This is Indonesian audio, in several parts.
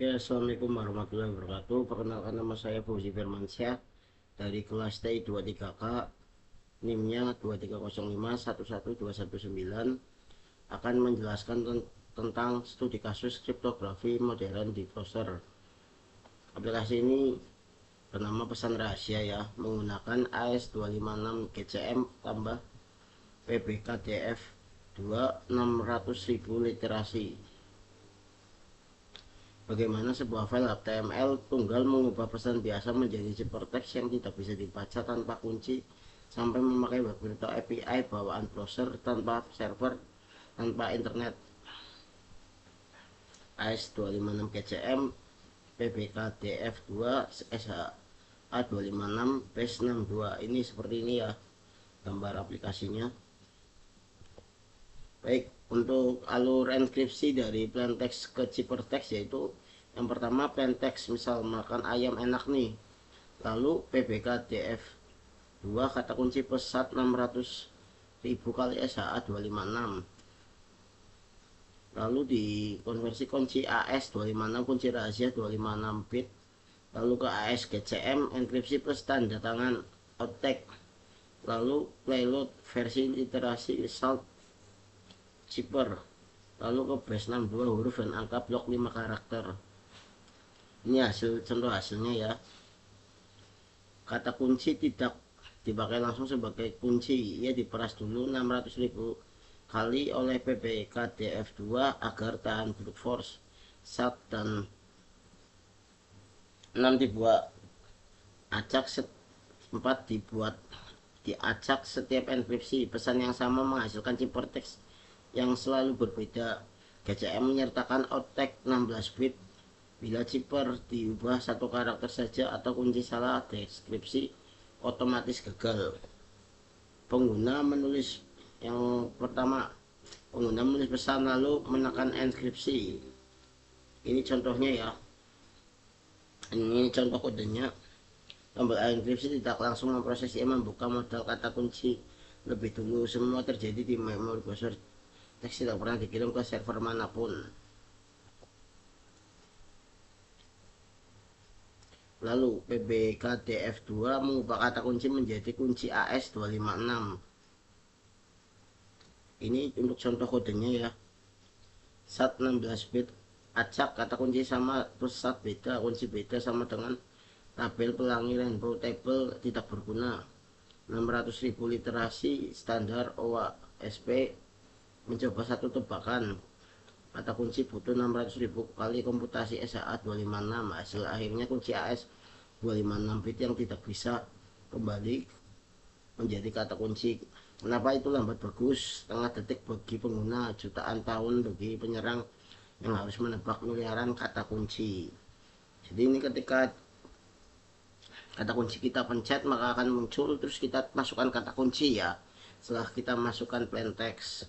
Oke, Assalamualaikum warahmatullahi wabarakatuh. Perkenalkan, nama saya Fauzi Firmansyah dari kelas TI 23K, NIM-nya 230511219, akan menjelaskan tentang studi kasus kriptografi modern di browser. Aplikasi ini bernama Pesan Rahasia ya, menggunakan AES256 GCM tambah PBKDF 2 600.000 literasi. Bagaimana sebuah file HTML tunggal mengubah pesan biasa menjadi ciphertext yang tidak bisa dibaca tanpa kunci sampai memakai web crypto API bawaan browser tanpa server, tanpa internet. AES256 GCM PBKDF2 SHA256 base 62. Ini seperti ini ya gambar aplikasinya. Baik, untuk alur enkripsi dari plaintext ke ciphertext yaitu yang pertama plaintext, misal makan ayam enak nih, lalu PBKDF 2 kata kunci pesat 600.000 kali SHA 256, lalu dikonversi kunci AS 256 kunci rahasia 256 bit, lalu ke AS GCM enkripsi plus tanda tangan outtake, lalu payload versi literasi salt cipher, lalu ke base 62 huruf dan angka blok 5 karakter. Ini contoh hasilnya ya. Kata kunci tidak dipakai langsung sebagai kunci, ia diperas dulu 600.000 kali oleh PBKDF2 agar tahan brute force. 1 dan 6 dibuat acak, 4 dibuat diacak. Setiap enkripsi pesan yang sama menghasilkan ciphertext yang selalu berbeda. GCM menyertakan outtake 16 bit. Bila cipher diubah satu karakter saja atau kunci salah, deskripsi otomatis gagal. Pengguna menulis yang pertama, pengguna menulis pesan lalu menekan enkripsi. Ini contohnya ya. Ini contoh kodenya. Tombol enkripsi tidak langsung memproses, ia membuka modal kata kunci lebih dulu. Semua terjadi di memori browser. Teks tidak pernah dikirim ke server manapun. Lalu PBKDF2 mengubah kata kunci menjadi kunci AS256. Ini untuk contoh kodenya ya. SAT 16 bit, acak kata kunci sama plus SAT beda, kunci beda sama dengan tabel pelangi rainbow table tidak berguna. 600.000 literasi standar OASP mencoba satu tebakan. Kata kunci butuh 600.000 kali komputasi SHA 256. Hasil akhirnya kunci AS 256 bit yang tidak bisa kembali menjadi kata kunci. Kenapa itu lambat? Bagus, setengah detik bagi pengguna, jutaan tahun bagi penyerang yang harus menebak miliaran kata kunci. Jadi ini ketika kata kunci kita pencet maka akan muncul, terus kita masukkan kata kunci ya. Setelah kita masukkan plaintext.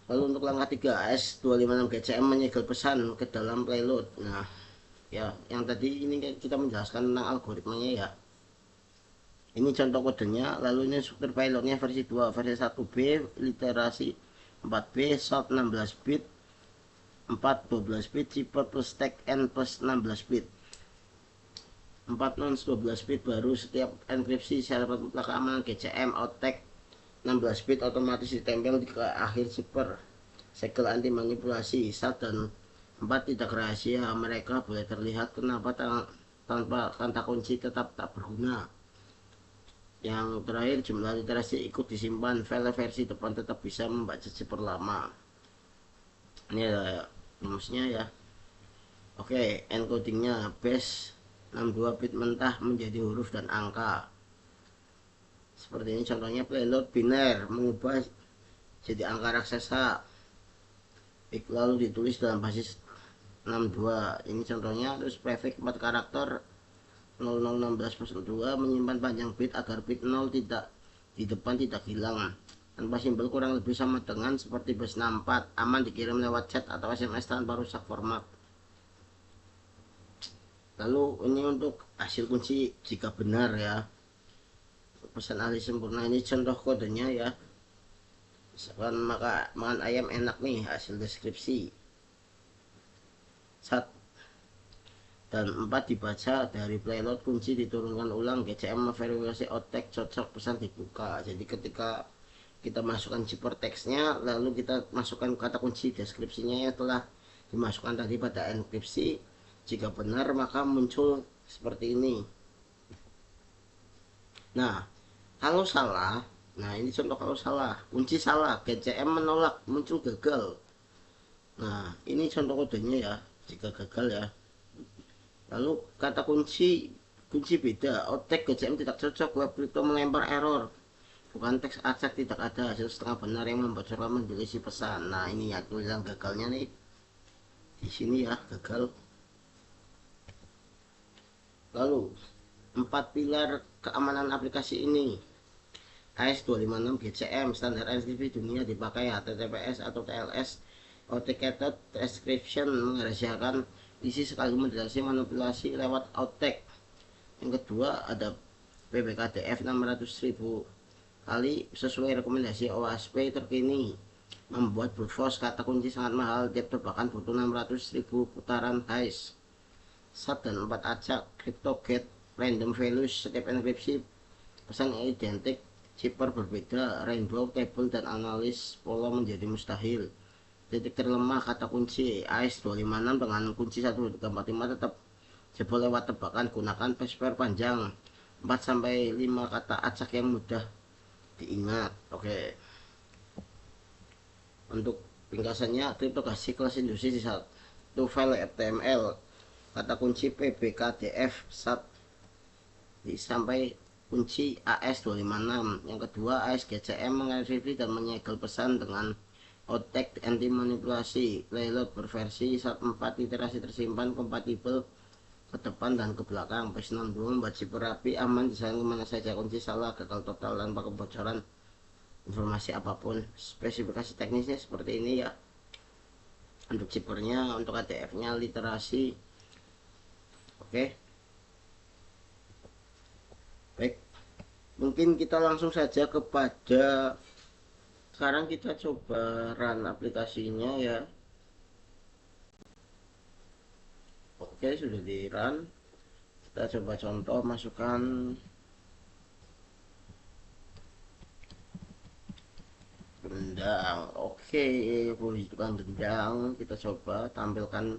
Lalu untuk langkah 3, AS256 GCM menyegel pesan ke dalam payload. Nah, ya, yang tadi ini kita menjelaskan tentang algoritmanya ya. Ini contoh kodenya, lalu ini struktur payloadnya versi 2, versi 1B, literasi 4B, short 16 bit, 4 12 bit, cipher plus stack n plus 16 bit. 4 non 12 bit baru. Setiap enkripsi syarat mutlak keamanan GCM outtake 16 bit otomatis ditempel di akhir cipher. Segel anti manipulasi. 1 dan 4 tidak rahasia, mereka boleh terlihat kenapa tanpa kata kunci tetap tak berguna. Yang terakhir, jumlah literasi ikut disimpan, file versi depan tetap bisa membaca cipher lama. Ini ada rumusnya ya. Oke, encodingnya base 62 bit mentah menjadi huruf dan angka. Seperti ini contohnya. Payload biner mengubah jadi angka raksasa, lalu ditulis dalam basis 62. Ini contohnya. Terus prefix 4 karakter 0016+2 menyimpan panjang bit agar bit 0 tidak di depan tidak hilang. Tanpa simbol kurang lebih sama dengan seperti base 64, aman dikirim lewat chat atau SMS tanpa rusak format. Lalu ini untuk hasil kunci jika benar ya. Pesan ahli sempurna, ini contoh kodenya ya. Misalkan makan ayam enak nih, hasil deskripsi. Sat. Dan 4 dibaca dari playload kunci diturunkan ulang GCM verifikasi outtake cocok pesan dibuka. Jadi ketika kita masukkan hypertext-nya lalu kita masukkan kata kunci deskripsinya yang telah dimasukkan tadi pada enkripsi, jika benar maka muncul seperti ini. Nah kalau salah, nah ini contoh kalau salah, kunci salah, GCM menolak, muncul gagal. Nah ini contoh kodenya ya, jika gagal ya. Lalu kata kunci beda, outtake GCM tidak cocok, web crypto melempar error, bukan teks acak tidak ada hasil setengah benar yang membocorkan mendelisi pesan. Nah ini ya tulisan gagalnya nih di sini ya, gagal. Lalu 4 pilar keamanan aplikasi ini: AES256 GCM, standar encrypsi dunia dipakai, HTTPS atau TLS, authenticated description, merahasiakan isi sekaligus mendeteksi manipulasi lewat outtake. Yang kedua ada PBKDF 600.000 kali sesuai rekomendasi OASP terkini. Membuat brute force kata kunci sangat mahal, tiap tebakan butuh 600.000 putaran hash. SAT dan 4 acak, CryptoGate, random values, setiap enkripsi pesan yang identik, zipper berbeda, rainbow table dan analis pola menjadi mustahil. Titik terlemah kata kunci AES256 dengan kunci 12345 tetap jebol lewat tebakan, gunakan password panjang 4-5 kata acak yang mudah diingat. Oke. Untuk ringkasannya, kriptografi kelas industri di satu file HTML, kata kunci PBKDF SAT sampai kunci AES256. Yang kedua, AES-GCM mengeksekusi dan menyegel pesan dengan outtake anti manipulasi, payload berversi SAT4, iterasi tersimpan, kompatibel ke depan dan ke belakang, P62, membuat zipper rapi, aman, desain kemana saja, kunci salah, gagal total tanpa kebocoran informasi apapun. Spesifikasi teknisnya seperti ini ya. Untuk zippernya, untuk ADF-nya, literasi. Oke. Baik. Mungkin kita langsung saja kepada, sekarang kita coba run aplikasinya ya. Oke, sudah di run. Kita coba contoh, masukkan gendang. Oke, bukan gendang. Kita coba tampilkan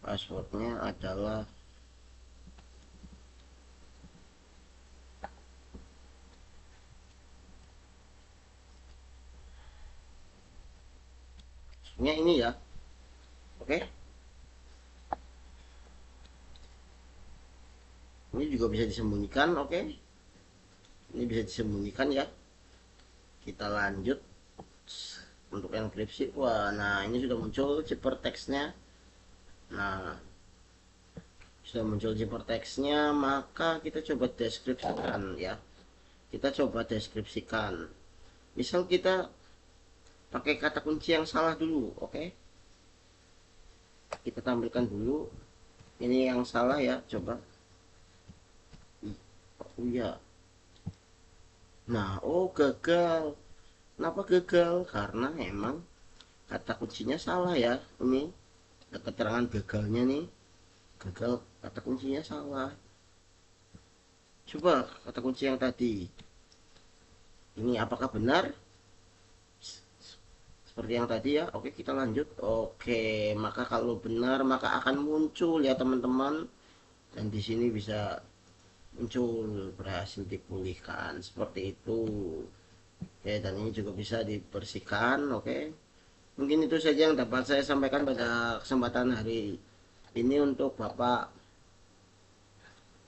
passwordnya adalah ini ya. Oke, ini juga bisa disembunyikan. Oke, ini bisa disembunyikan ya. Kita lanjut untuk enkripsi. Wah, nah ini sudah muncul zipper teksnya. Nah, sudah muncul zipper teksnya, maka kita coba deskripsikan ya. Kita coba deskripsikan. Misal kita pakai kata kunci yang salah dulu. Oke, kita tampilkan dulu. Ini yang salah ya, coba. Oh ya. Nah, oh gagal. Kenapa gagal? Karena emang kata kuncinya salah ya. Ini keterangan gagalnya nih. Gagal, kata kuncinya salah. Coba kata kunci yang tadi. Ini apakah benar? Seperti yang tadi ya. Oke, kita lanjut. Oke, maka kalau benar maka akan muncul ya teman-teman. Dan di sini bisa muncul berhasil dipulihkan seperti itu. Oke, dan ini juga bisa dibersihkan. Oke, mungkin itu saja yang dapat saya sampaikan pada kesempatan hari ini untuk Bapak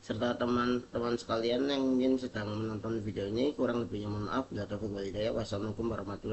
serta teman-teman sekalian yang mungkin sedang menonton video ini. Kurang lebihnya mohon maaf. Bila taufik wal hidayah. Wassalamualaikum warahmatullahi wabarakatuh.